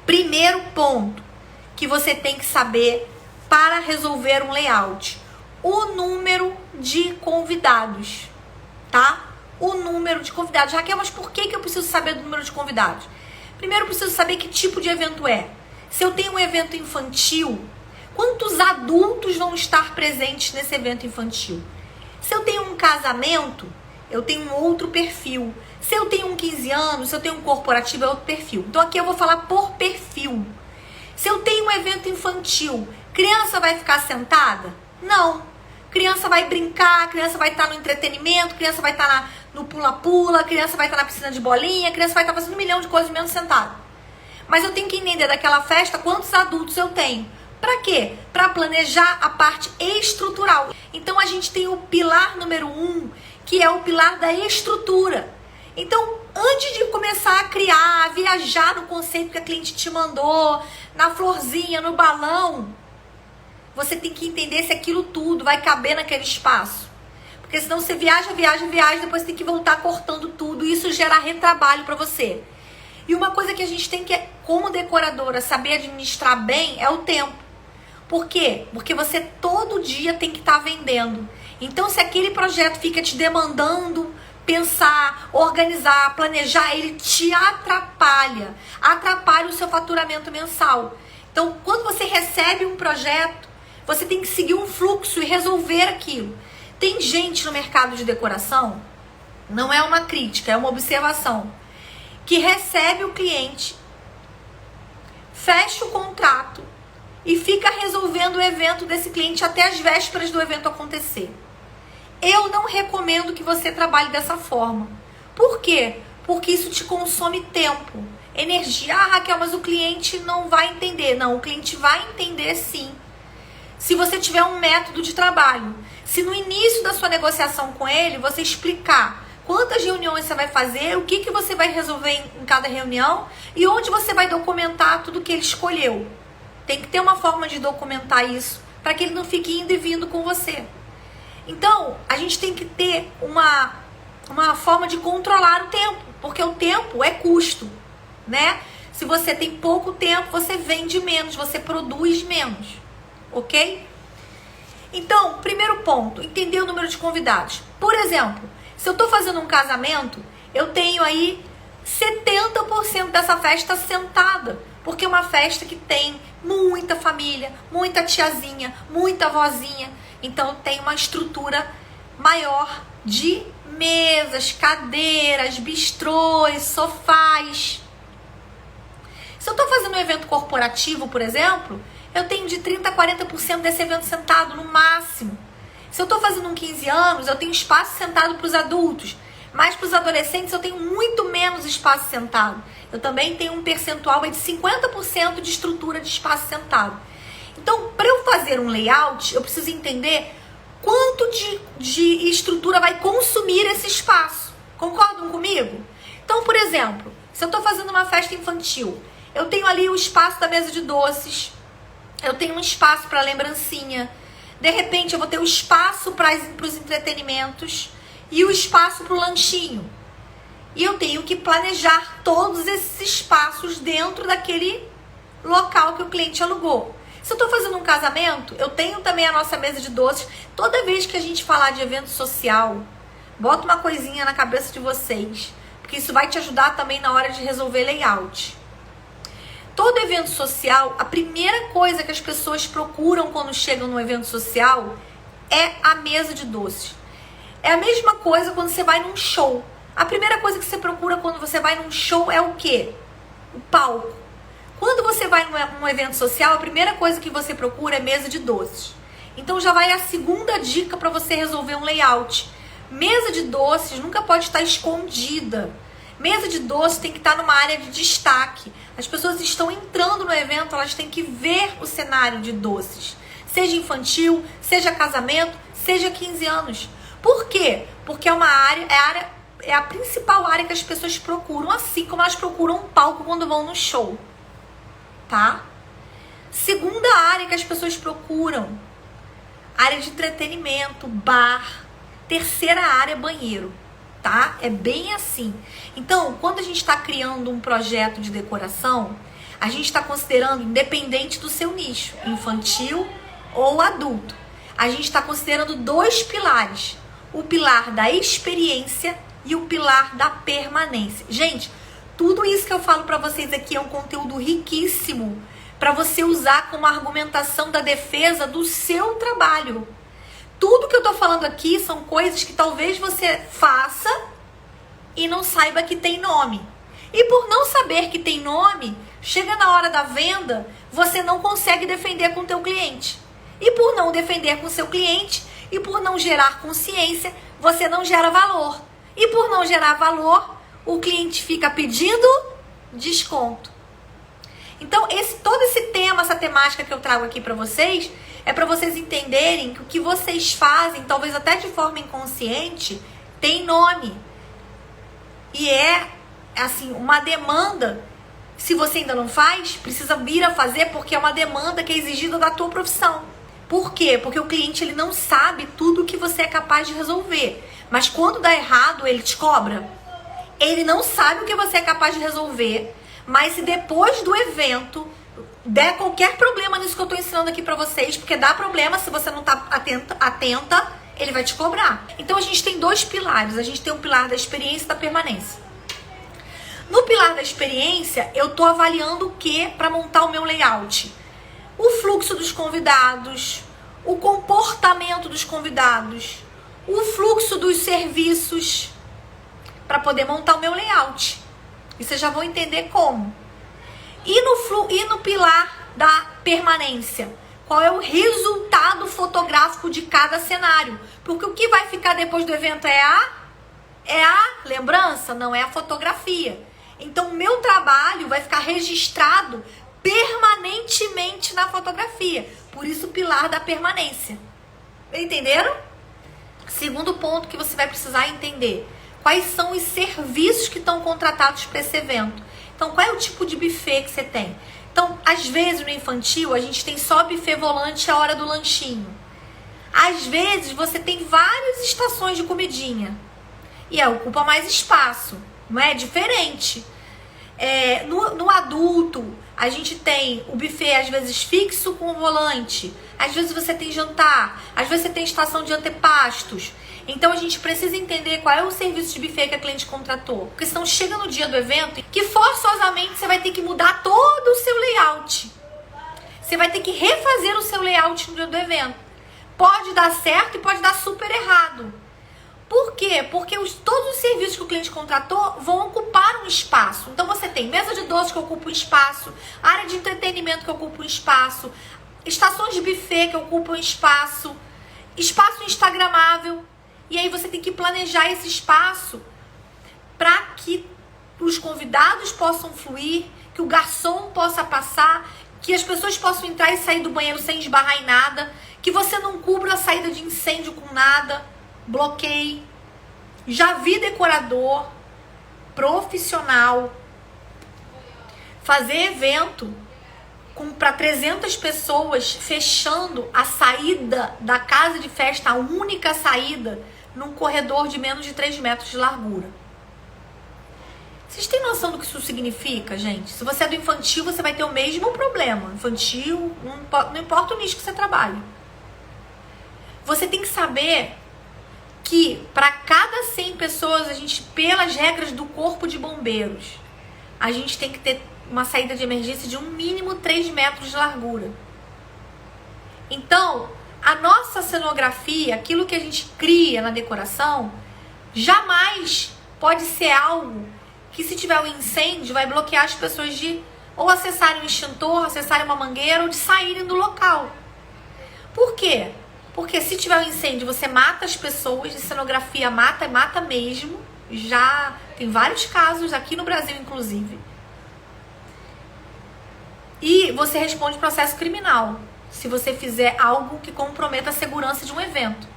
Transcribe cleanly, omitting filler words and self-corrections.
Primeiro ponto que você tem que saber para resolver um layout: o número de convidados, tá? O número de convidados. Raquel, mas por que eu preciso saber do número de convidados? Primeiro eu preciso saber que tipo de evento é. Se eu tenho um evento infantil, quantos adultos vão estar presentes nesse evento infantil? Se eu tenho um casamento, eu tenho um outro perfil. Se eu tenho um 15 anos, se eu tenho um corporativo, é outro perfil. Então aqui eu vou falar por perfil. Se eu tenho um evento infantil, criança vai ficar sentada? Não. Criança vai brincar, criança vai estar no entretenimento, criança vai estar no pula-pula, criança vai estar na piscina de bolinha, criança vai estar fazendo 1 milhão de coisas mesmo sentada. Mas eu tenho que entender daquela festa quantos adultos eu tenho. Para quê? Para planejar a parte estrutural. Então a gente tem o pilar número 1, que é o pilar da estrutura. Então, antes de começar a criar, a viajar no conceito que a cliente te mandou, na florzinha, no balão, você tem que entender se aquilo tudo vai caber naquele espaço. Porque senão você viaja, depois tem que voltar cortando tudo, e isso gera retrabalho para você. E uma coisa que a gente tem que, como decoradora, saber administrar bem é o tempo. Por quê? Porque você todo dia tem que estar vendendo. Então, se aquele projeto fica te demandando pensar, organizar, planejar, ele te atrapalha o seu faturamento mensal. Então, quando você recebe um projeto, você tem que seguir um fluxo e resolver aquilo. Tem gente no mercado de decoração, não é uma crítica, é uma observação, que recebe o cliente, fecha o contrato e fica resolvendo o evento desse cliente até as vésperas do evento acontecer. Eu não recomendo que você trabalhe dessa forma. Por quê? Porque isso te consome tempo, energia. Ah, Raquel, mas o cliente não vai entender. Não, o cliente vai entender sim. Se você tiver um método de trabalho. Se no início da sua negociação com ele, você explicar quantas reuniões você vai fazer, o que você vai resolver em cada reunião e onde você vai documentar tudo que ele escolheu. Tem que ter uma forma de documentar isso para que ele não fique indo e vindo com você. Então, a gente tem que ter uma forma de controlar o tempo, porque o tempo é custo, né? Se você tem pouco tempo, você vende menos, você produz menos, ok? Então, primeiro ponto, entender o número de convidados. Por exemplo, se eu estou fazendo um casamento, eu tenho aí 70% dessa festa sentada, porque é uma festa que tem muita família, muita tiazinha, muita vozinha. Então tem uma estrutura maior de mesas, cadeiras, bistrôs, sofás. Se eu estou fazendo um evento corporativo, por exemplo, eu tenho de 30% a 40% desse evento sentado, no máximo. Se eu estou fazendo um 15 anos, eu tenho espaço sentado para os adultos. Mas para os adolescentes eu tenho muito menos espaço sentado. Eu também tenho um percentual de 50% de estrutura de espaço sentado. Então, para eu fazer um layout, eu preciso entender quanto de estrutura vai consumir esse espaço. Concordam comigo? Então, por exemplo, se eu estou fazendo uma festa infantil, eu tenho ali o espaço da mesa de doces, eu tenho um espaço para lembrancinha, de repente eu vou ter o espaço para os entretenimentos e o espaço para o lanchinho. E eu tenho que planejar todos esses espaços dentro daquele local que o cliente alugou. Se eu estou fazendo um casamento, eu tenho também a nossa mesa de doces. Toda vez que a gente falar de evento social, bota uma coisinha na cabeça de vocês, porque isso vai te ajudar também na hora de resolver layout. Todo evento social, a primeira coisa que as pessoas procuram quando chegam no evento social é a mesa de doces. É a mesma coisa quando você vai num show. A primeira coisa que você procura quando você vai num show é o quê? O palco. Quando você vai num evento social, a primeira coisa que você procura é mesa de doces. Então já vai a segunda dica para você resolver um layout. Mesa de doces nunca pode estar escondida. Mesa de doces tem que estar numa área de destaque. As pessoas estão entrando no evento, elas têm que ver o cenário de doces. Seja infantil, seja casamento, seja 15 anos. Por quê? Porque é uma área, é a principal área que as pessoas procuram, assim como elas procuram um palco quando vão no show. Tá? Segunda área que as pessoas procuram, área de entretenimento, bar. Terceira área, banheiro, tá? É bem assim. Então, quando a gente está criando um projeto de decoração, A gente está considerando, independente do seu nicho, infantil ou adulto, a gente está considerando 2 pilares. O pilar da experiência e o pilar da permanência. Gente, tudo isso que eu falo para vocês aqui é um conteúdo riquíssimo para você usar como argumentação da defesa do seu trabalho. Tudo que eu tô falando aqui são coisas que talvez você faça e não saiba que tem nome. E por não saber que tem nome, chega na hora da venda, você não consegue defender com o teu cliente. E por não defender com o seu cliente e por não gerar consciência, você não gera valor. E por não gerar valor, o cliente fica pedindo desconto. Então, todo esse tema, essa temática que eu trago aqui para vocês, é para vocês entenderem que o que vocês fazem, talvez até de forma inconsciente, tem nome. E é, assim, uma demanda. Se você ainda não faz, precisa vir a fazer, porque é uma demanda que é exigida da tua profissão. Por quê? Porque o cliente, ele não sabe tudo que você é capaz de resolver. Mas quando dá errado, ele te cobra. Ele não sabe o que você é capaz de resolver. Mas se depois do evento der qualquer problema nisso que eu tô ensinando aqui pra vocês, porque dá problema se você não tá atenta, ele vai te cobrar. Então a gente tem 2 pilares. A gente tem o pilar da experiência e da permanência. No pilar da experiência, eu tô avaliando o que para montar o meu layout? O fluxo dos convidados, o comportamento dos convidados, o fluxo dos serviços, para poder montar o meu layout. E vocês já vão entender como. E no pilar da permanência? Qual é o resultado fotográfico de cada cenário? Porque o que vai ficar depois do evento é a lembrança, não é a fotografia. Então, o meu trabalho vai ficar registrado permanentemente na fotografia. Por isso, o pilar da permanência. Entenderam? Segundo ponto que você vai precisar entender. Quais são os serviços que estão contratados para esse evento? Então, qual é o tipo de buffet que você tem? Então, às vezes no infantil, a gente tem só buffet volante a hora do lanchinho. Às vezes, você tem várias estações de comidinha. E ocupa mais espaço. Não é? Diferente. No adulto, a gente tem o buffet, às vezes, fixo com o volante. Às vezes, você tem jantar. Às vezes, você tem estação de antepastos. Então, a gente precisa entender qual é o serviço de buffet que a cliente contratou. Porque senão chega no dia do evento que forçosamente você vai ter que mudar todo o seu layout. Você vai ter que refazer o seu layout no dia do evento. Pode dar certo e pode dar super errado. Por quê? Porque todos os serviços que o cliente contratou vão ocupar um espaço. Então, você tem mesa de doces que ocupa um espaço, área de entretenimento que ocupa um espaço, estações de buffet que ocupam um espaço, espaço instagramável. E aí você tem que planejar esse espaço para que os convidados possam fluir, que o garçom possa passar, que as pessoas possam entrar e sair do banheiro sem esbarrar em nada, que você não cubra a saída de incêndio com nada, bloqueie. Já vi decorador profissional fazer evento para 300 pessoas, fechando a saída da casa de festa, a única saída, num corredor de menos de 3 metros de largura. Vocês têm noção do que isso significa, gente? Se você é do infantil, você vai ter o mesmo problema. Infantil, não importa o nicho que você trabalha. Você tem que saber que para cada 100 pessoas, a gente, pelas regras do corpo de bombeiros, a gente tem que ter uma saída de emergência de um mínimo 3 metros de largura. Então, a nossa cenografia, aquilo que a gente cria na decoração, jamais pode ser algo que, se tiver um incêndio, vai bloquear as pessoas de ou acessarem um extintor, acessarem uma mangueira, ou de saírem do local. Por quê? Porque se tiver um incêndio, você mata as pessoas, de cenografia mata, mata mesmo. Já tem vários casos, aqui no Brasil inclusive. E você responde processo criminal se você fizer algo que comprometa a segurança de um evento.